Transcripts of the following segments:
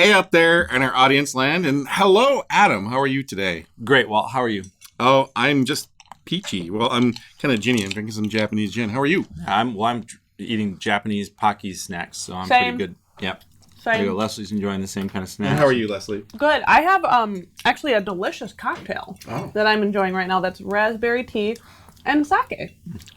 Hey up there in our audience land, and hello, Adam. How are you today? Great, Walt. How are you? Oh, I'm just peachy. Well, I'm kind of ginny. I'm drinking some Japanese gin. How are you? I'm eating Japanese Pocky snacks, so I'm Same. pretty good. Yep. Same. There you go. Leslie's enjoying the same kind of snacks. And how are you, Leslie? Good. I have actually a delicious cocktail that I'm enjoying right now. That's raspberry tea and sake.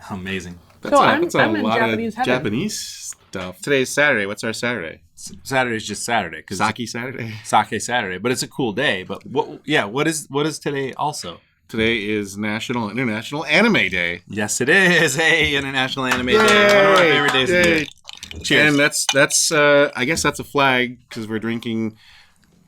Amazing. I'm lot in Japanese of heaven. Japanese stuff. Today's Saturday. What's our Saturday? Saturday's just Saturday. Sake Saturday. Sake Saturday, but it's a cool day. But what is today also? Today is International Anime Day. Yes, it is. Hey, International Anime Day. One of our favorite days of the year. Cheers. And that's I guess that's a flag because we're drinking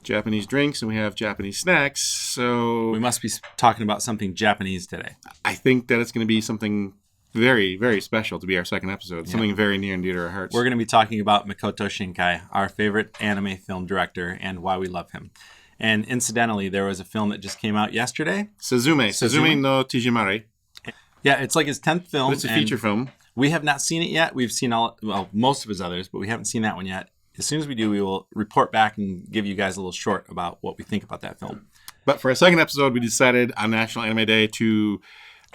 Japanese drinks and we have Japanese snacks. So We must be talking about something Japanese today. I think that it's going to be something very, very special to be our second episode. Something very near and dear to our hearts. We're going to be talking about Makoto Shinkai, our favorite anime film director, and why we love him. And incidentally, there was a film that just came out yesterday. Suzume no Tijimare. Yeah, it's like his 10th film. It's a feature film. We have not seen it yet. We've seen most of his others, but we haven't seen that one yet. As soon as we do, we will report back and give you guys a little short about what we think about that film. But for our second episode, we decided on National Anime Day to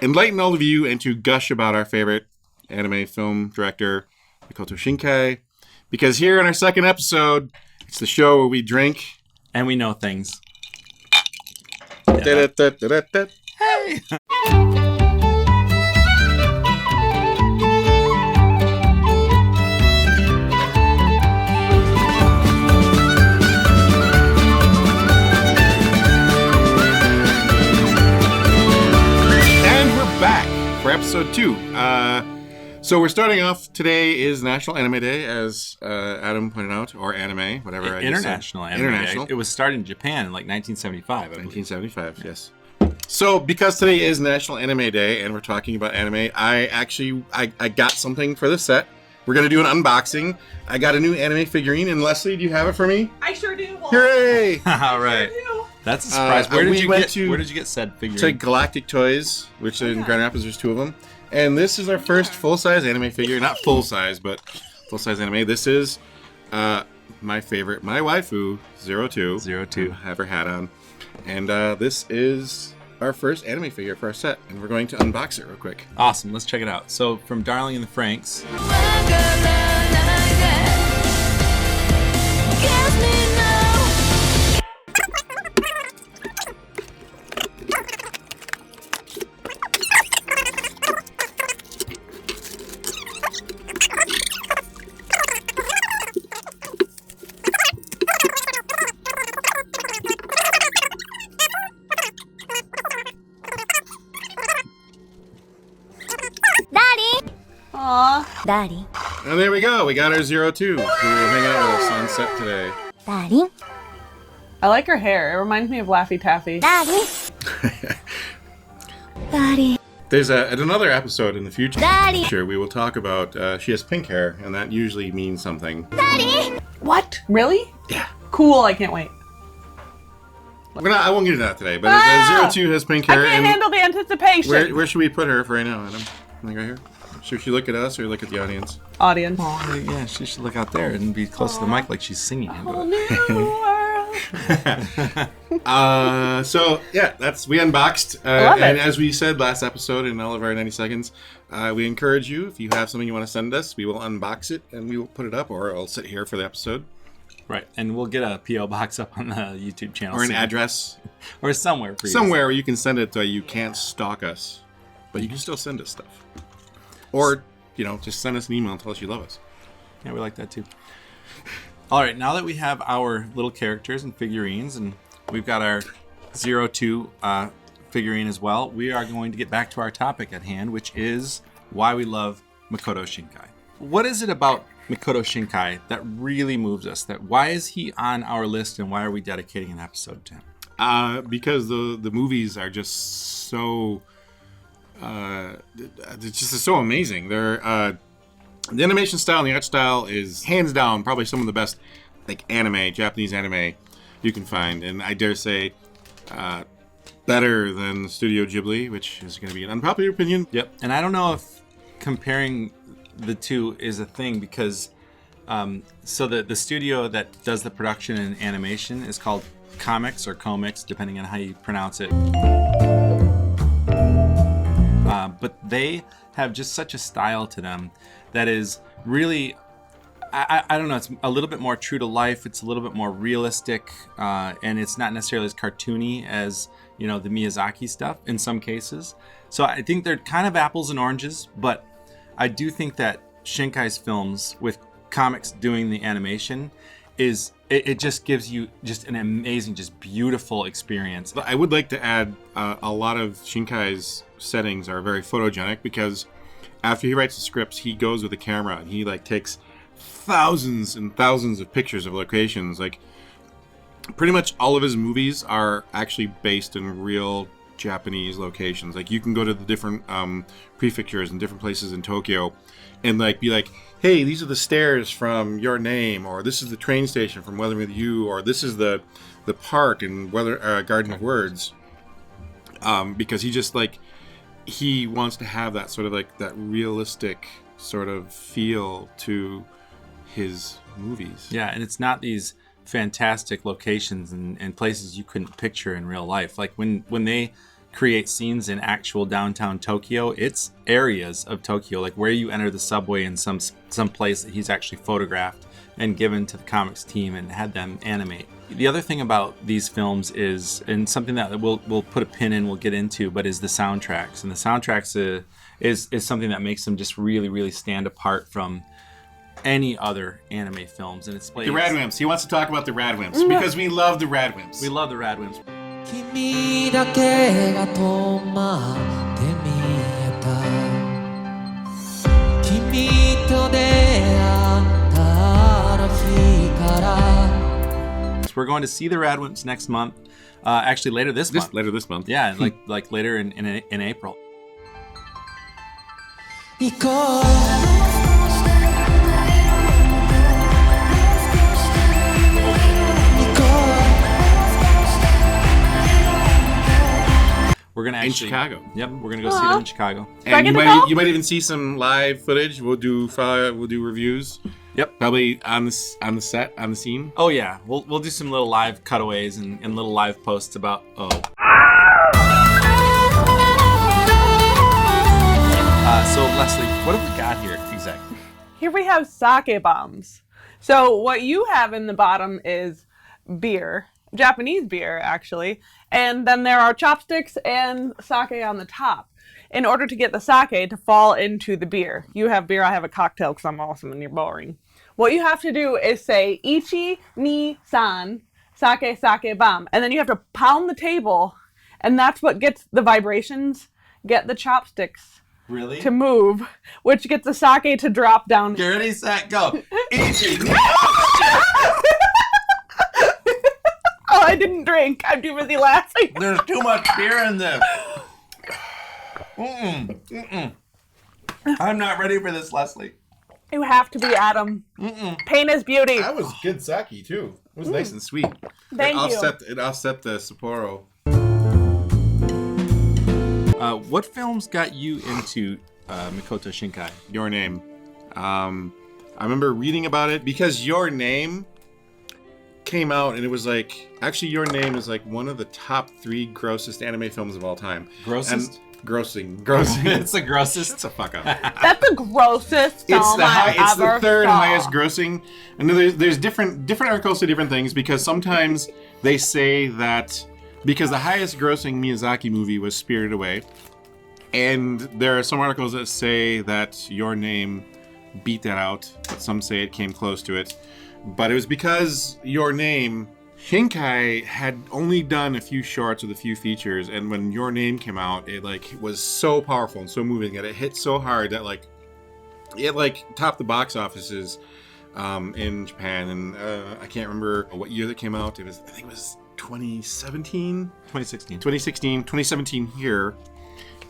enlighten all of you and to gush about our favorite anime film director, Makoto Shinkai. Because here in our second episode, it's the show where we drink. And we know things. Da-da-da-da-da-da. Hey! For episode 2. So we're starting off, today is National Anime Day, as Adam pointed out, or anime, whatever. International Anime International. Day. It was started in Japan in like 1975. 1975, yes. So because today is National Anime Day and we're talking about anime, I got something for this set. We're going to do an unboxing. I got a new anime figurine, and Leslie, do you have it for me? I sure do. Hooray! All right. That's a surprise. Where did you get said figurine? To Galactic Toys, which in Grand Rapids there's 2 of them. And this is our first full-size anime figure. Not full-size, but full-size anime. This is my favorite, my waifu, 02. Have her hat on. And this is our first anime figure for our set. And we're going to unbox it real quick. Awesome. Let's check it out. So from Darling in the Franxx. Daddy. And there we go. We got our 02, who will hang out with us on set today. Daddy. I like her hair. It reminds me of Laffy Taffy. Daddy. Daddy. There's another episode in the future. Daddy. Sure, we will talk about, she has pink hair, and that usually means something. Daddy. What? Really? Yeah. Cool. I can't wait. I won't get into that today, but 02 has pink hair. I can't handle the anticipation. Where should we put her for right now, Adam? Like right here? Should she look at us or look at the audience? Audience. Oh, yeah, she should look out there and be close to the mic like she's singing into Whole it. new world. So yeah, we unboxed. Love it. And as we said last episode in all of our 90 seconds, we encourage you, if you have something you want to send us, we will unbox it and we will put it up, or I'll sit here for the episode. Right, and we'll get a P.O. box up on the YouTube channel. Or an soon. address. Or somewhere for you. Somewhere where you can send it so you can't stalk us. But you can still send us stuff. Or, just send us an email and tell us you love us. Yeah, we like that too. All right, now that we have our little characters and figurines, and we've got our 02 figurine as well, we are going to get back to our topic at hand, which is why we love Makoto Shinkai. What is it about Makoto Shinkai that really moves us? Why is he on our list, and why are we dedicating an episode to him? Because the movies are just so... it's just so amazing. They're the animation style and the art style is hands down probably some of the best Japanese anime you can find, and I dare say better than Studio Ghibli, which is going to be an unpopular opinion. Yep. And I don't know if comparing the two is a thing, because So the studio that does the production and animation is called Comics or Comics, depending on how you pronounce it. But they have just such a style to them that is really, I don't know, it's a little bit more true to life. It's a little bit more realistic, and it's not necessarily as cartoony as, the Miyazaki stuff in some cases. So I think they're kind of apples and oranges, but I do think that Shinkai's films with Comics doing the animation it just gives you just an amazing, just beautiful experience. I would like to add a lot of Shinkai's settings are very photogenic, because after he writes the scripts, he goes with a camera and he takes thousands and thousands of pictures of locations. Pretty much all of his movies are actually based in real Japanese locations. You can go to the different prefectures and different places in Tokyo and be like, hey, these are the stairs from Your Name, or this is the train station from Weathering with You, or this is the park in Garden of Words, because he just he wants to have that sort of that realistic sort of feel to his movies. Yeah, and it's not these fantastic locations and places you couldn't picture in real life. When they create scenes in actual downtown Tokyo, it's areas of Tokyo, where you enter the subway in some place that he's actually photographed and given to the comics team and had them animate. The other thing about these films is, and something that we'll put a pin in, we'll get into, but is the soundtracks. And the soundtracks is something that makes them just really, really stand apart from any other anime films. And it's the Radwimps. He wants to talk about the Radwimps because we love the Radwimps. We love the Radwimps. 君だけが止まって見えた君と出会ったあの日から So we're going to see the Radwimps next month. Actually, later this month. Later this month. Yeah, like later in April. 行こう We're gonna in Chicago. Yep, we're gonna go see them in Chicago. And you might even see some live footage. We'll do reviews. Yep, probably on the set, on the scene. Oh yeah, we'll do some little live cutaways and little live posts about. So Leslie, what have we got here exactly? Here we have sake bombs. So what you have in the bottom is beer. Japanese beer, actually. And then there are chopsticks and sake on the top. In order to get the sake to fall into the beer. You have beer, I have a cocktail because I'm awesome and you're boring. What you have to do is say, Ichi, ni, san, sake bomb. And then you have to pound the table, and that's what gets the vibrations, get the chopsticks to move, which gets the sake to drop down. Get ready, set, go. Ichi. Oh, I didn't drink. I'm too busy laughing. There's too much beer in this. I'm not ready for this, Leslie. You have to be Adam. Pain is beauty. That was good sake too. It was nice and sweet. Thank you. It offset the Sapporo. What films got you into Makoto Shinkai? Your Name. I remember reading about it because Your Name came out and it was actually Your Name is one of the top 3 grossest anime films of all time. Grossest? Grossing. It's the grossest. It's a fuck up. That's the grossest film It's the third saw. highest grossing. And there's different articles to different things, because sometimes they say that because the highest grossing Miyazaki movie was Spirited Away, and there are some articles that say that Your Name beat that out, but some say it came close to it. But it was because Your Name, Shinkai had only done a few shorts with a few features, and when Your Name came out, it was so powerful and so moving that it hit so hard that it topped the box offices in Japan. And I can't remember what year that came out. I think it was 2017, 2017 here.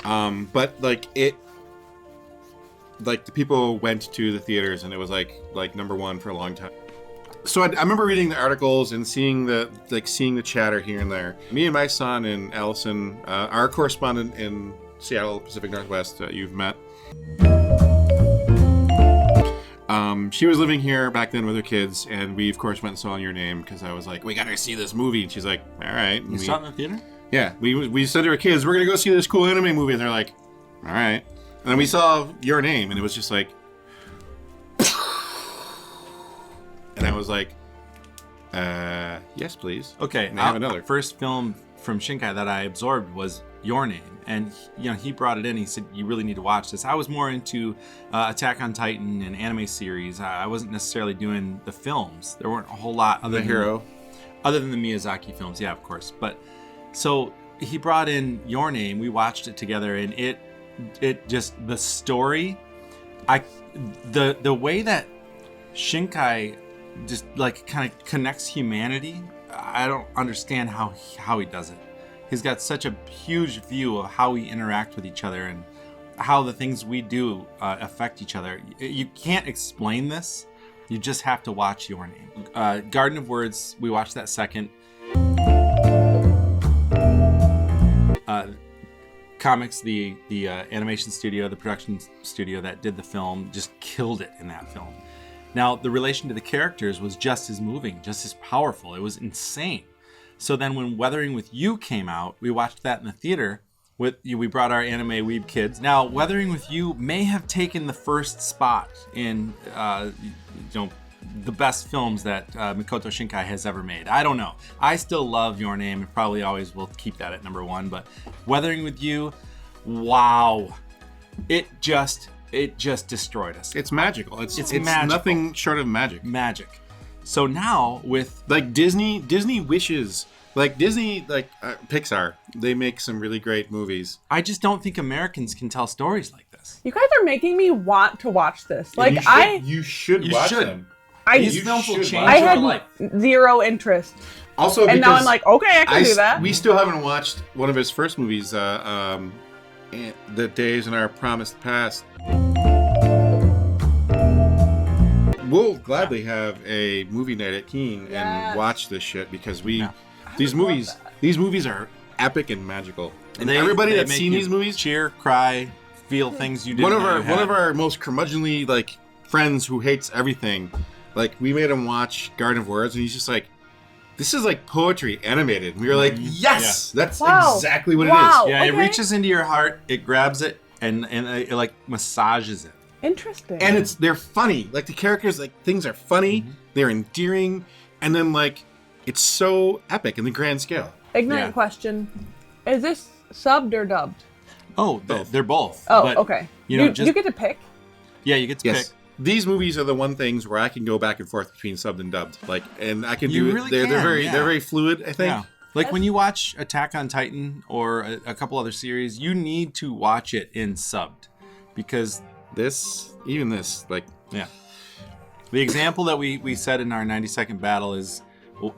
But the people went to the theaters and it was like number one for a long time. So I remember reading the articles and seeing the chatter here and there. Me and my son and Allison, our correspondent in Seattle, Pacific Northwest, you've met. She was living here back then with her kids, and we of course went and saw Your Name because I was like, we gotta see this movie, and she's like, all right. And You saw it in the theater? Yeah, we said to our kids, we're gonna go see this cool anime movie, and they're like, all right. And then we saw Your Name, and it was just like, and I was like, yes, please. Okay, And I have another. First film from Shinkai that I absorbed was Your Name, and he brought it in. He said, you really need to watch this. I was more into Attack on Titan and anime series. I wasn't necessarily doing the films. There weren't a whole lot other than the Miyazaki films. Yeah, of course. But so he brought in Your Name. We watched it together, and it just, the story, the way that Shinkai just like kind of connects humanity, I don't understand how he does it. He's got such a huge view of how we interact with each other and how the things we do affect each other. You can't explain this. You just have to watch Your Name. Garden of Words, we watched that second. Comics, the animation studio, the production studio that did the film, just killed it in that film. Now, the relation to the characters was just as moving, just as powerful. It was insane. So then when Weathering with You came out, we watched that in the theater. We brought our anime weeb kids. Now, Weathering with You may have taken the first spot in the best films that Makoto Shinkai has ever made. I don't know. I still love Your Name and probably always will keep that at number 1. But Weathering with You, wow. It just destroyed us. It's magical. It's magical. Nothing short of magic. Magic. So now with like Disney wishes, like Disney, Pixar, they make some really great movies. I just don't think Americans can tell stories like this. You guys are making me want to watch this. Like you should watch them. These films will change I your had life. zero interest. Also, and now I'm like, okay, I can do that. We still haven't watched one of his first movies, The Days in Our Promised Past. We'll gladly have a movie night at Keen and watch this shit because these movies are epic and magical. And everybody that's seen these movies, cheer, cry, feel things you didn't one know you had. of our most curmudgeonly friends who hates everything, we made him watch Garden of Words, and he's just like, this is like poetry animated. And we were like, yes, that's exactly what it is. Yeah, okay. It reaches into your heart, it grabs it, and it like massages it. Interesting. And they're funny. Like the characters, things are funny, they're endearing, and then it's so epic in the grand scale. Ignorant question. Is this subbed or dubbed? Oh, they're both. Oh, but, okay. You get to pick? Yeah, you get to pick. These movies are the one things where I can go back and forth between subbed and dubbed. And I can do it. Really they're very fluid, I think. Yeah. Like when you watch Attack on Titan or a couple other series, you need to watch it in subbed because this. Yeah. The example that we said in our 90-second battle is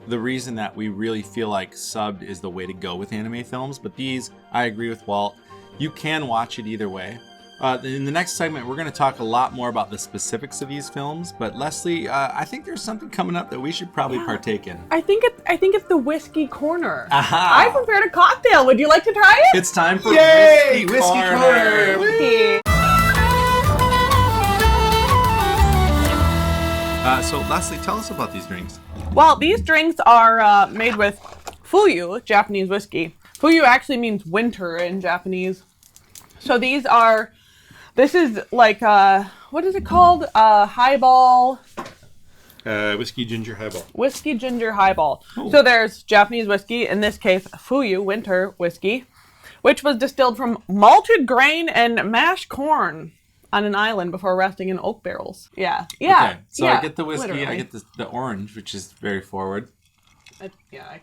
the reason that we really feel like subbed is the way to go with anime films. But these, I agree with Walt. You can watch it either way. In the next segment, we're going to talk a lot more about the specifics of these films. But Leslie, I think there's something coming up that we should probably partake in. I think it's the whiskey corner. Aha. I prepared a cocktail. Would you like to try it? It's time for Whiskey Corner. Corner. Whiskey. So Leslie, tell us about these drinks. Well, these drinks are made with Fuyu, Japanese whiskey. Fuyu actually means winter in Japanese. So this is like, what is it called? Highball. Whiskey ginger highball. Whiskey ginger highball. Ooh. So there's Japanese whiskey, in this case, Fuyu, winter whiskey, which was distilled from malted grain and mashed corn on an island before resting in oak barrels. Yeah. Okay, so yeah, I get the whiskey, literally. I get the orange, which is very forward. I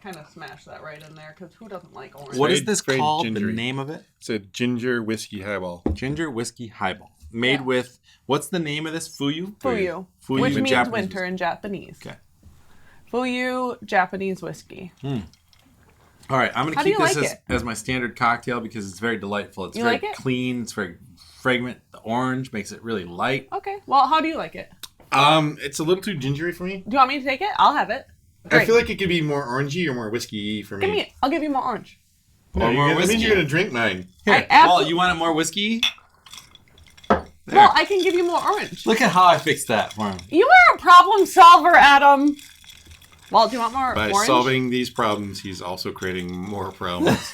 kind of smashed that right in there because who doesn't like orange? What is this called? Gingery. The name of it? It's a ginger whiskey highball. Ginger whiskey highball. Made with, what's the name of this? Fuyu? Fuyu. Fuyu Which means Japanese winter whiskey. in Japanese. Okay. Fuyu Japanese whiskey. All right, I'm going to How do keep you this like as my standard cocktail because it's very delightful. It's You very like it? clean. It's very fragrant. The orange makes it really light. Okay. Well, how do you like it? It's a little too gingery for me. Do you want me to take it? I'll have it. I feel like it could be more orangey or more whiskey for me. I'll give you more orange. Or more That means whiskey. you're going to drink mine. Here, I Walt, you want it more whiskey? There Well, I can give you more orange. Look at how I fixed that for him. You are a problem solver, Adam. Well, do you want more By orange? solving these problems, he's also creating more problems.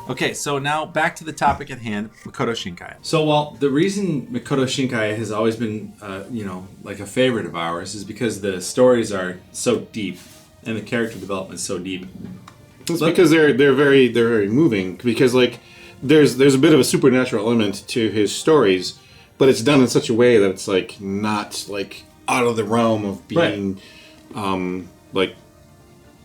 Okay, so now back to the topic at hand, Makoto Shinkai. So, Walt, the reason Makoto Shinkai has always been, like a favorite of ours is because the stories are so deep and the character development is so deep. It's because they're very moving. Because like there's a bit of a supernatural element to his stories, but it's done in such a way that it's like not like out of the realm of being, like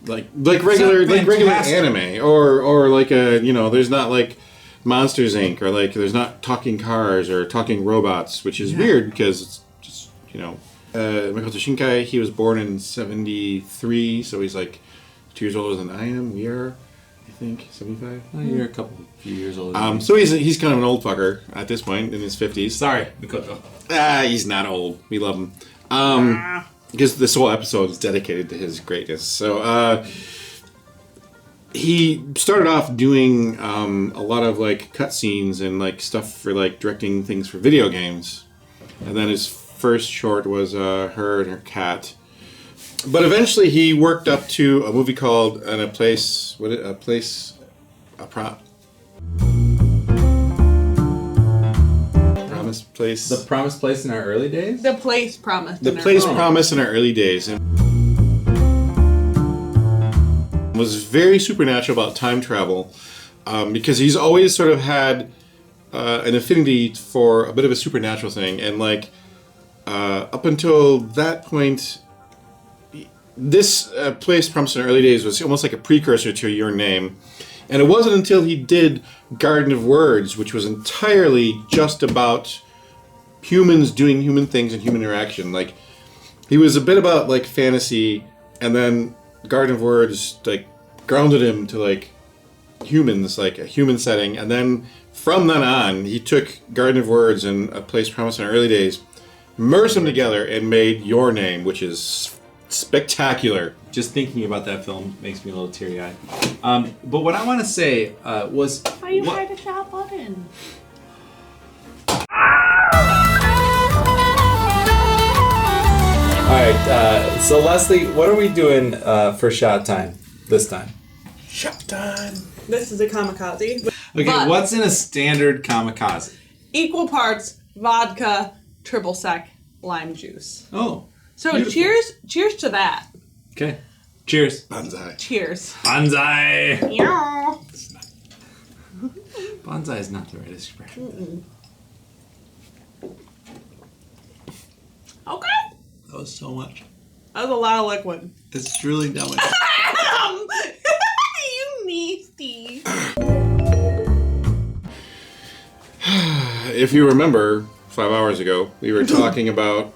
regular anime or like a there's not like Monsters Inc. or like there's not talking cars or talking robots, which is weird because it's just Makoto Shinkai, he was born in 1973, so he's like 2 years older than I am. We are, I think, 75. Oh, you're a few years older. So he's kind of an old fucker at this point in his 50s. Sorry, Makoto. He's not old. We love him. Because this whole episode is dedicated to his greatness. So he started off doing a lot of like cutscenes and like stuff for like directing things for video games. And then his first short was Her and Her Cat. But eventually he worked up to a movie called Promise Place. The Promised Place in our early days? The place promised. The Place Promised in our early days. And was very supernatural about time travel because he's always sort of had an affinity for a bit of a supernatural thing. And like up until that point, this Place Promised in our early days was almost like a precursor to Your Name. And it wasn't until he did Garden of Words, which was entirely just about humans doing human things and human interaction. Like, he was a bit about like fantasy, and then Garden of Words like grounded him to like humans, like a human setting. And then from then on, he took Garden of Words and A Place Promised in our Early Days, merged them together, and made Your Name, which is spectacular. Just thinking about that film makes me a little teary-eyed. But what I want to say was... Why you tried to shop button? All right, so Leslie, what are we doing for shot time this time? Shot time. This is a kamikaze. Okay, But- what's in a standard kamikaze? Equal parts vodka, triple sec, lime juice. Oh, So beautiful. cheers to that. Okay. Cheers. Banzai. Cheers. Bonsai. Yeah. Bonsai is not the right expression. Okay. That was so much. That was a lot of liquid. It's really dumb. You nasty. If you remember, 5 hours ago, we were talking about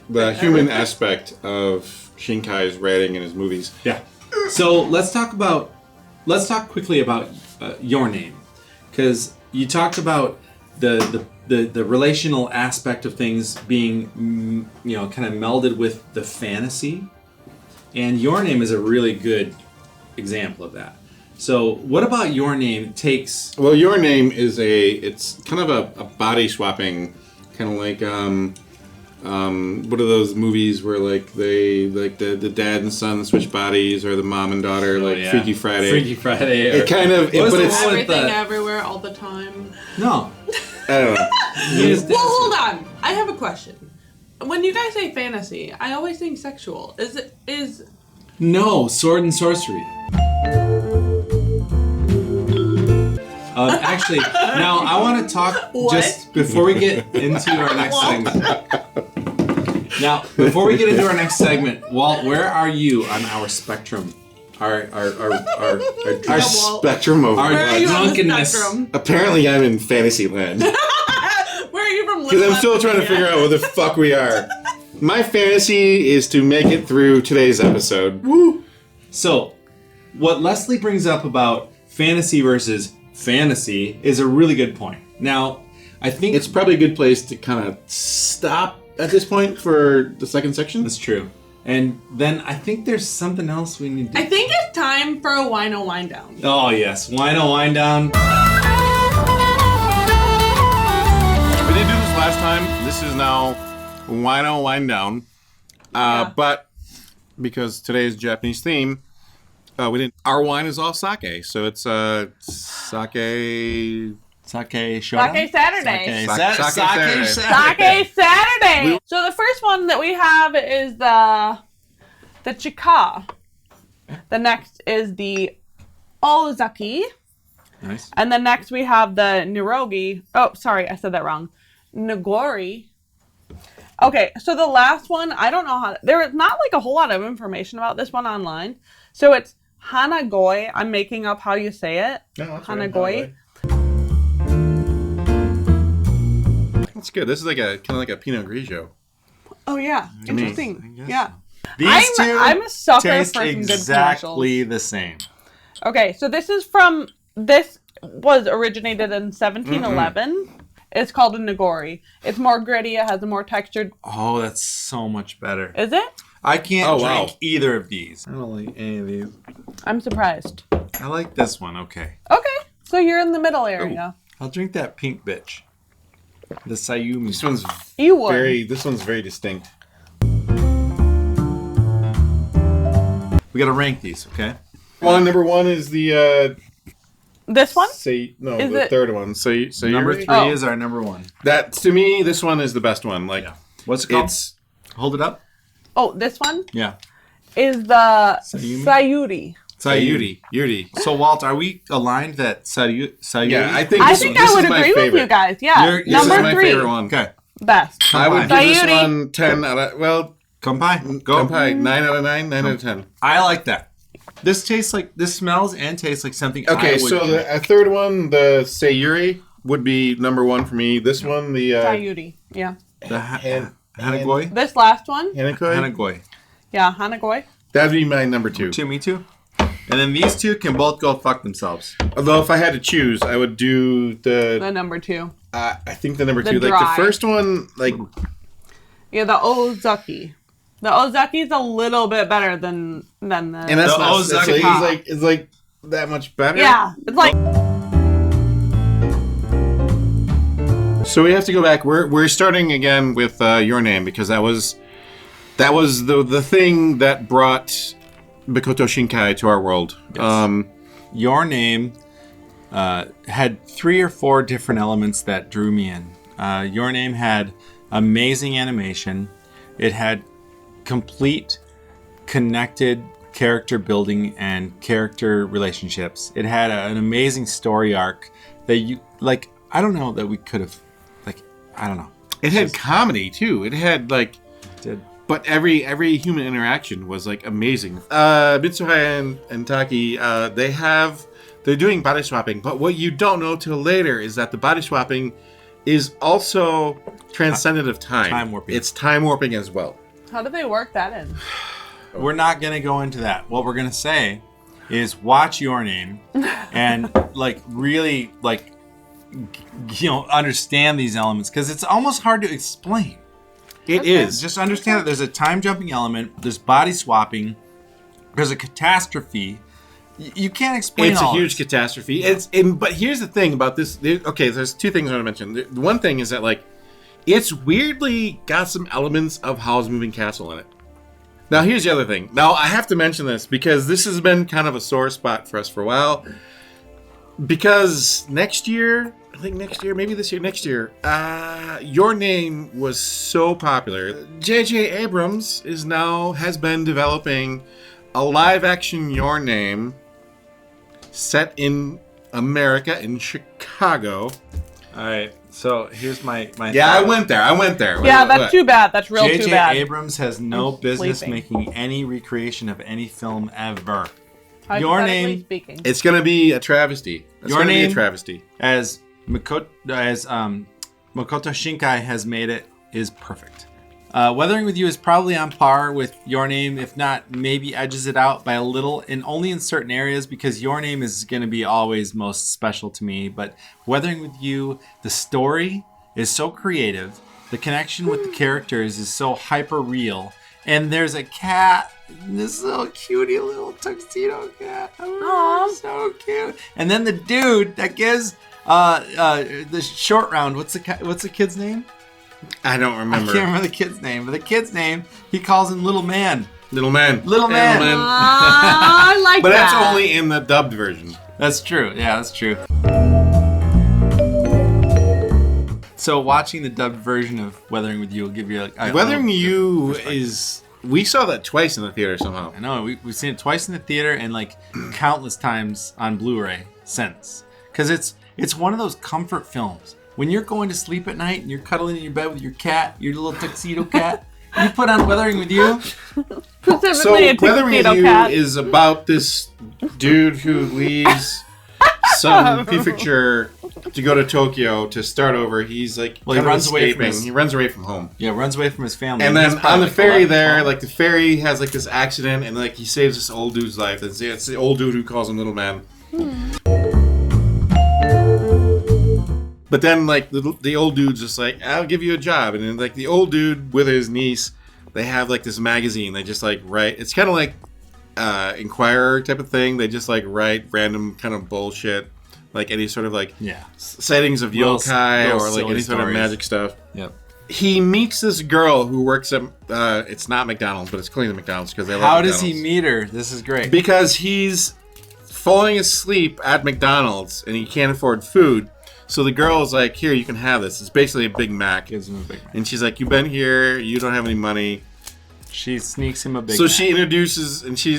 the human aspect of Shinkai's writing in his movies. Yeah. So let's talk quickly about Your Name, because you talked about the relational aspect of things being kind of melded with the fantasy, and Your Name is a really good example of that. So what about Your Name takes... Well, Your Name is it's kind of a body swapping, kind of like what are those movies where like they like the dad and son switch bodies, or the mom and daughter, Freaky Friday. Freaky Friday. It kind of, What was but the it's one with Everything, everywhere, all the time. No. I don't know. Well, hold on. I have a question. When you guys say fantasy, I always think sexual. Is No, sword and sorcery. Actually, now I want to talk What? just before we get into our next segment. Now, before we get into our next segment, Walt, where are you on our spectrum? Our Spectrum of where are you on the drunkenness. spectrum? apparently I'm in fantasy land. Where are you from? Because I'm still trying to figure out where the fuck we are. My fantasy is to make it through today's episode. Woo! So, what Leslie brings up about fantasy versus fantasy is a really good point. Now, I think It's probably a good place to kind of stop at this point for the second section. that's true. And then I think there's something else we need to... I think it's time for a wino wind down. Oh, yes. Wino Wind Down. last time. This is now wino wine down. But because today's Japanese theme, we didn't. Our wine is all sake, so it's sake. Sake Shoda? Sake Saturday. Sake Saturday. Sake Saturday. So the first one that we have is the Chika. The next is the Ozaki. Nice. And then next we have the Nirogi. Oh, sorry, I said that wrong. Nagori. Okay, so the last one, I don't know how. There is not like a whole lot of information about this one online. So it's Hanagoi. I'm making up how you say it. No, that's Hanagoi. That's good. This is like a kind of like a Pinot Grigio. Oh yeah, I interesting. guess Yeah. These two I'm a sucker taste for some good exactly the same. Okay, so this was originated in 1711. It's called a Nagori. It's more gritty. It has a more textured. Oh, that's so much better. Is it? I can't drink wow. either of these. I don't like any of these. I'm surprised. I like this one. Okay. Okay, so you're in the middle area. I'll drink that pink bitch. The Sayumi. This one's You would. This one's very distinct. We gotta rank these, okay? Number one is the This one? the third one. So Number 3 Oh. is our number 1. That to me, this one is the best one. Like, What's it called? it's Hold it up. Oh, this one Yeah. is the Sayumi? Sayuri. Yuri. So, Walt, are we aligned that Sayuri? Yeah, I think I this, think this I would is my agree with favorite. you guys. Yeah, You're- This number is my 3, favorite one. Okay. best. I would give this Sayuri. one 10 out of 9 out of 10. 9 out of 10. I like that. This smells and tastes like something Okay, I would so drink. the third one, the Sayuri, would be number 1 for me. This one, the Sayuri. Yeah. The Hanagoi? This last one. Hanakoi, Hanagoi. Yeah, Hanagoi. that'd be my number 2. Me too. And then these two can both go fuck themselves. Although if I had to choose, I would do The number 2. I think the number The 2. Like dry. the first one, like Yeah, the Ozaki. The Ozaki is a little bit better than the. and that's The not Ozaki. it's like that much better. Yeah, it's like. So we have to go back. We're starting again with Your Name because that was the thing that brought Makoto Shinkai to our world. Yes. Your Name had 3 or 4 different elements that drew me in. Your Name had amazing animation. It had complete connected character building and character relationships. It had an amazing story arc that I don't know that we could have, I don't know. It had comedy too. It had Did. but every human interaction was like amazing. Mitsuhaya and Taki, they're doing body swapping, but what you don't know till later is that the body swapping is also transcendent of time. Time warping. It's time warping as well. How do they work that in? We're not going to go into that. What we're going to say is watch Your Name and really understand these elements because it's almost hard to explain. It is. Just understand that there's a time jumping element, there's body swapping, there's a catastrophe. You can't explain It's all a huge this. catastrophe. But here's the thing about this. There's 2 things I want to mention. The one thing is that it's weirdly got some elements of Howl's Moving Castle in it. Now here's the other thing. Now I have to mention this because this has been kind of a sore spot for us for a while. Because next year, Your Name was so popular. J.J. Abrams has been developing a live-action Your Name set in America, in Chicago. All right, so here's my Yeah, thought. I went there. Yeah, that's too bad. That's real too J.J. bad. Abrams has no I'm business sleeping. making any recreation of any film ever. Hypothetically Your Name speaking. It's gonna be a travesty. Your be a Name- travesty. as Makoto Shinkai has made it is perfect. Weathering with You is probably on par with Your Name, if not maybe edges it out by a little, and only in certain areas because Your Name is going to be always most special to me. But Weathering with You, the story is so creative, the connection with the characters is so hyper real, and there's a cat, this little cutie little tuxedo cat. Oh, so cute. And then the dude that gives the short round. What's the kid's name? I don't I remember. can't remember the kid's name, but the kid's name, he calls him Little Man. Little Man. Little Man. I like But that. that's only in the dubbed version. That's true. Yeah, that's true. So watching the dubbed version of Weathering with You will give you like Weathering You is... We saw that twice in the theater somehow. I know we've seen it twice in the theater and like countless times on Blu-ray since. Because it's one of those comfort films. When you're going to sleep at night and you're cuddling in your bed with your cat, your little tuxedo cat, you put on Weathering with You. Specifically So a Weathering with tuxedo You cat. is about this dude who leaves some prefecture to go to Tokyo to start over. He's like Well, he kind of runs away from escaping. He runs away from home. Yeah, runs away from his family. And he's then probably on the like ferry 11, there, 12. like the ferry has like this accident, and like he saves this old dude's life. It's the old dude who calls him Little Man. But then like the old dude's just like, I'll give you a job, and then like the old dude with his niece, they have like this magazine. They just like write. It's kind of like Inquirer type of thing. They just like write random kind of bullshit, like any sort of like sightings of Little yokai or like silly any sort of stories. magic stuff. Yep. He meets this girl who works at it's not McDonald's, but it's clearly McDonald's because they love How does he McDonald's. meet her? This is great. Because he's falling asleep at McDonald's and he can't afford food. So the girl is like, here, you can have this. It's basically a Big Mac. Gives him a Big Mac. And she's like, you've been here, you don't have any money. She sneaks him a Big So Mac. she introduces, and she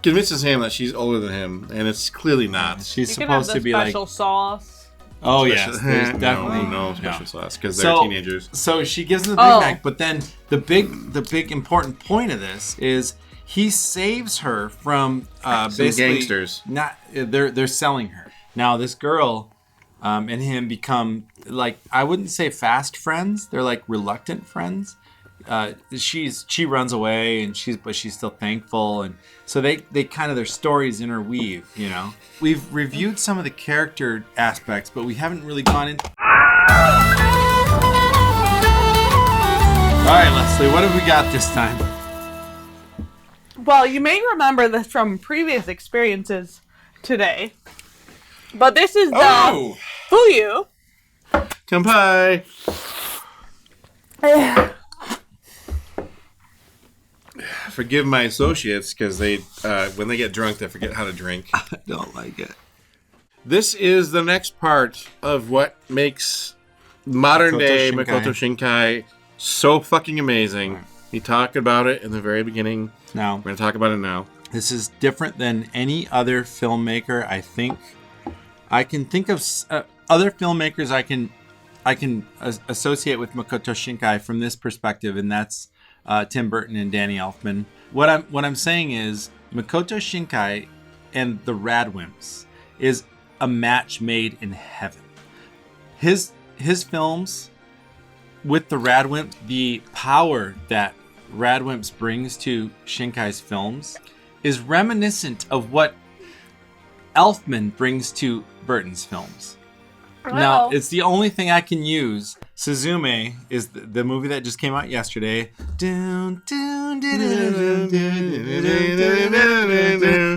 convinces him that she's older than him, and it's clearly not. She's You can have supposed the to be like, special sauce. oh yes, there's No, definitely no special sauce because they're So- teenagers. So she gives him the Big Oh. Mac, but then the big important point of this is he saves her from basically gangsters. Not they're selling her. Now this girl and him become like, I wouldn't say fast friends. They're like reluctant friends. She runs away and she's still thankful, and so they kind of, their stories interweave. You know, we've reviewed some of the character aspects, but we haven't really gone into. All right, Leslie, what have we got this time? Well, you may remember this from previous experiences today, but this is the Oh! Fuyu. Kampai! Forgive my associates because they, when they get drunk, they forget how to drink. I don't like it. This is the next part of what makes modern day Makoto Makoto Shinkai so fucking amazing. We talked about it in the very beginning. Now, We're going to talk about it now. this is different than any other filmmaker. I think I can think of other filmmakers I can associate with Makoto Shinkai from this perspective, and that's Tim Burton and Danny Elfman. What I'm saying is Makoto Shinkai and the Radwimps is a match made in heaven. His films with the Radwimp, the power that Radwimps brings to Shinkai's films is reminiscent of what Elfman brings to Burton's films. Now, it's the only thing I can use. Suzume is the movie that just came out yesterday.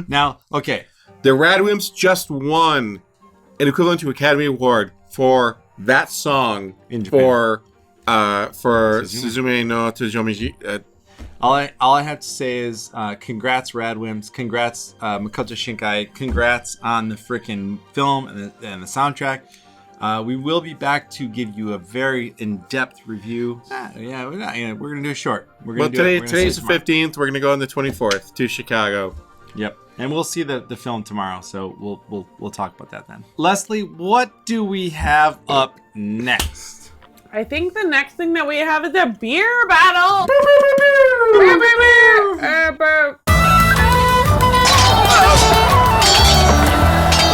Now, okay. The Radwimps just won an equivalent to Academy Award for that song In Japan. for Suzume. Suzume no Tejomiji. All I have to say is congrats Radwimps, congrats Makoto Shinkai, congrats on the freaking film and the soundtrack. We will be back to give you a very in-depth review. We're gonna do a short. We're gonna Well, do it. We're gonna today's see the it tomorrow. 15th. We're gonna go on the 24th to Chicago. Yep, and we'll see the film tomorrow. So we'll talk about that then. Leslie, what do we have up next? I think the next thing that we have is a beer battle.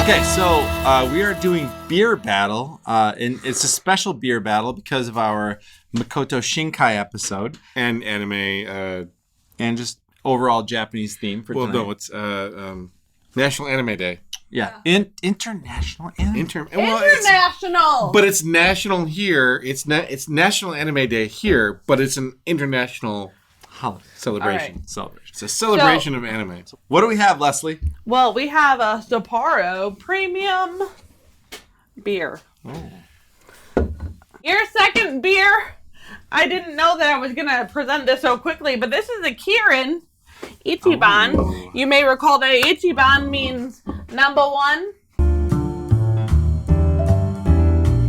Okay, so we are doing beer battle, and it's a special beer battle because of our Makoto Shinkai episode And anime. and just overall Japanese theme for Well, tonight. no, it's National Anime Day. Yeah, international anime. International. But it's national here. It's National Anime Day here, but it's an international Holiday celebration. All right. celebration. It's a celebration of anime. What do we have, Leslie? Well, we have a Sapporo premium beer. Your second beer. I didn't know that I was going to present this so quickly, but this is a Kirin Ichiban. Oh. You may recall that Ichiban means number one.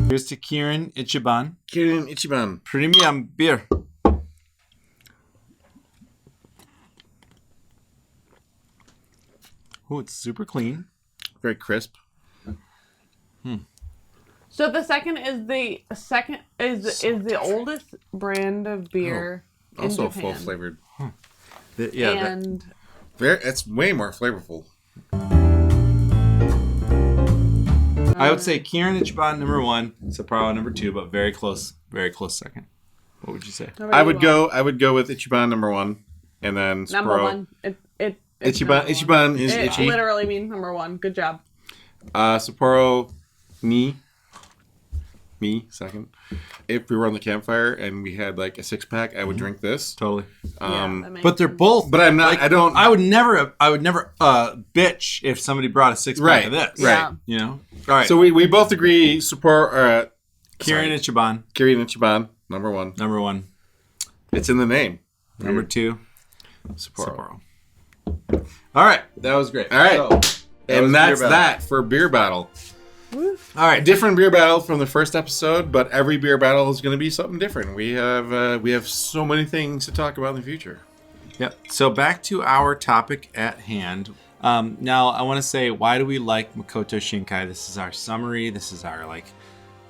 Here's to Kirin Ichiban. Kirin Ichiban. Premium beer. Oh, it's super clean. Very crisp. So the second is the oldest brand of beer in Also Japan. full flavored. And It's way more flavorful. I would say Kirin Ichiban number 1, Sapporo number 2, but very close second. What would you say? I would go with Ichiban number 1, and then Sapporo. number one. It's Ichiban. number one. Ichiban is It itchy. literally means number one. Good job. Sapporo, me second. If we were on the campfire and we had like a 6-pack, I would drink this. Totally. That makes But they're sense. both. But I'm not. Like, I don't. I would never bitch if somebody brought a 6-pack of this. Right. Yeah. You know. All right. So we both agree. Sapporo. Kirin Ichiban Kirin Ichiban number 1. number 1, It's in the name. number 2, Sapporo. Sapporo. All right, that was great. All right. So, was And that's beer battle. that for beer battle. All right, Different beer battle from the first episode, but every beer battle is going to be something different. We have so many things to talk about in the future. Yep. So back to our topic at hand. Now I want to say, why do we like Makoto Shinkai? This is our summary. This is our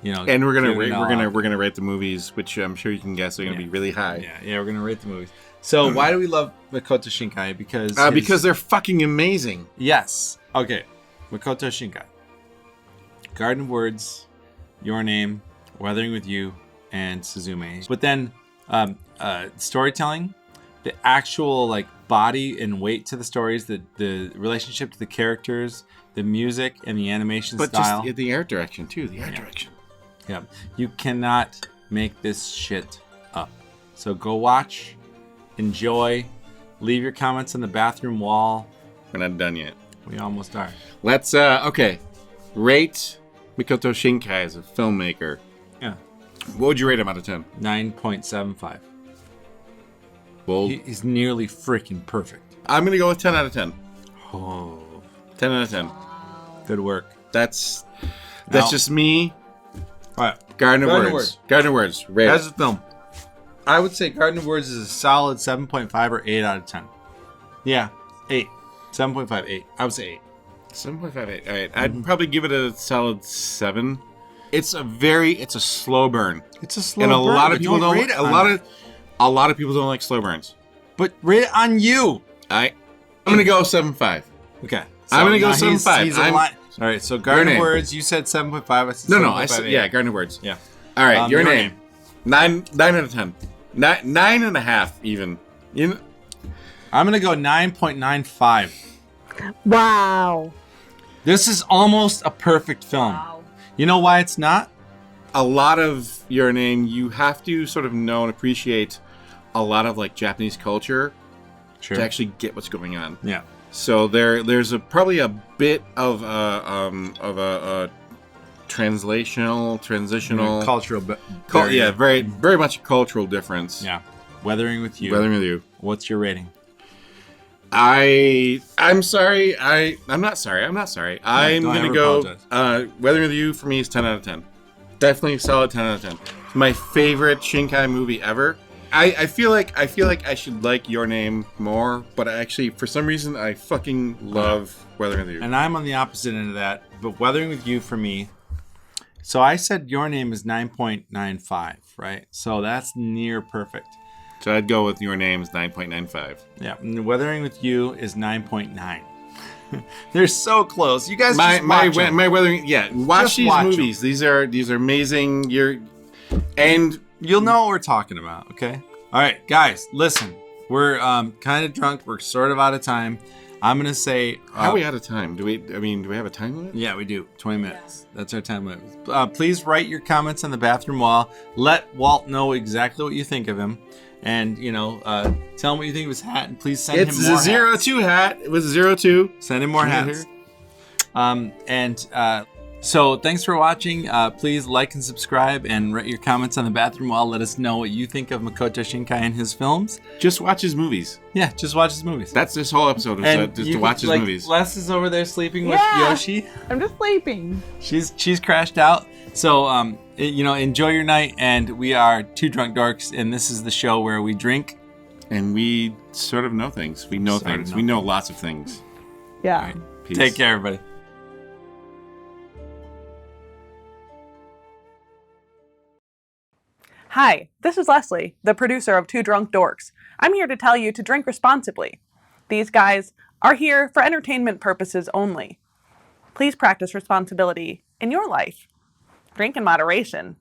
And we're gonna giving it all up. we're gonna rate the movies, which I'm sure you can guess are gonna be really high. Yeah, we're gonna rate the movies. So why do we love Makoto Shinkai? Because Because they're fucking amazing. yes. Okay. Makoto Shinkai. Garden of Words, Your Name, Weathering with You, and Suzume. But then storytelling, the actual body and weight to the stories, the relationship to the characters, the music and the animation But style. just the art direction too. The art direction. Yeah. You cannot make this shit up. So go watch, enjoy, leave your comments on the bathroom wall. We're not done yet. We almost are. Let's rate Makoto Shinkai as a filmmaker. Yeah. What would you rate him out of 10? 9.75. Well, He's nearly freaking perfect. I'm gonna go with 10 out of 10. Oh, 10 out of 10. good work. That's Now- just me. All right. Garden of Garden of Words. Words. Garden of Words. Rate As it. a film, I would say Garden of Words is a solid 7.5 or 8 out of 10. Yeah, 8. 7.5, 8. I would say 8. 7.58. All right, I'd probably give it a solid 7. It's a slow burn, It's a slow and a burn, lot of but people don't. rate it A on lot it. of a lot of people don't like slow burns. But rate it on you. I'm gonna go 7.5. Okay. I'm gonna go now he's- 7.5. he's a li- All right, so Garden of name. Words, you said 7.5. I said No, 7.5, I said 8. yeah. Garden of Words. Yeah. All right, your Your name. 9 out of 10. 9.5 even. I'm going to go 9.95. Wow. This is almost a perfect film. You know why it's not? A lot of Your Name, you have to sort of know and appreciate a lot of Japanese culture Sure. to actually get what's going on. Yeah. So there's probably a bit of a transitional Cultural. yeah, very much a cultural difference. Yeah. Weathering with You. Weathering with You. What's your rating? I'm sorry. I'm not sorry. I'm don't gonna ever go. apologize. Weathering with You for me is 10 out of 10. Definitely a solid 10 out of 10. It's my favorite Shinkai movie ever. I feel like I should like Your Name more, but actually for some reason I fucking love Weathering with You. And I'm on the opposite end of that. But Weathering with You for me. So I said Your Name is 9.95, right? So that's near perfect. So I'd go with Your Name's 9.95. Yeah. And Weathering with You is 9.9. They're so close. You guys My just watch them. Weathering. Yeah, watch Just these watch movies. These are amazing. And You'll know what we're talking about, okay? All right, guys, listen. We're kind of drunk. We're sort of out of time. I'm going to say... how are we out of time? Do we have a time limit? Yeah, we do. 20 minutes. That's our time limit. Please write your comments on the bathroom wall. Let Walt know exactly what you think of him. And, tell him what you think of his hat. And please send It's him more a hats. 02 hat. It was a 02. Send him more Right hats. here. And So thanks for watching. Please like and subscribe and write your comments on the bathroom wall. Let us know what you think of Makoto Shinkai and his films. Just watch his movies. Yeah, just watch his movies. That's this whole episode, is just to watch his movies. Les is over there sleeping with Yeah. Yoshi. I'm just sleeping. She's crashed out. So enjoy your night. And we are Two Drunk Dorks, and this is the show where we drink. And we sort of know things. We know things. We know lots of things. Yeah. All right. Peace. Take care, everybody. Hi, this is Leslie, the producer of Two Drunk Dorks. I'm here to tell you to drink responsibly. These guys are here for entertainment purposes only. Please practice responsibility in your life. Drink in moderation.